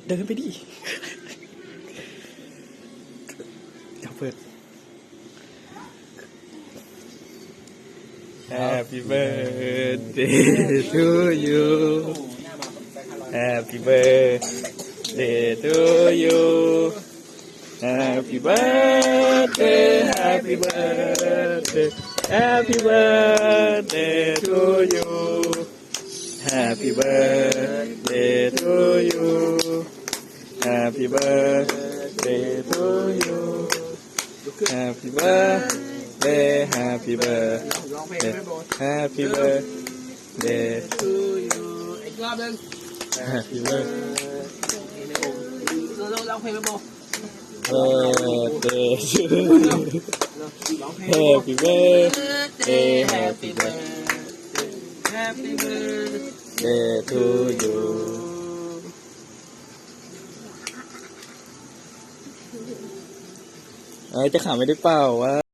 เดินไปดิเดี๋ยวเปิด Happy birthday to you Happy birthday to you Happy birthday Happy birthday Happy birthday to you Happy birthday to you Happy birthday to you Happy birthday Happy birthday Happy birthday to you อีกรอบนึง Happy birthday ร้องเพลงไปบ่ birthday to you ร้องเพลง Happy birthday Happy birthday Happy birthday birthday to you จะขำไม่ได้เปล่าว่า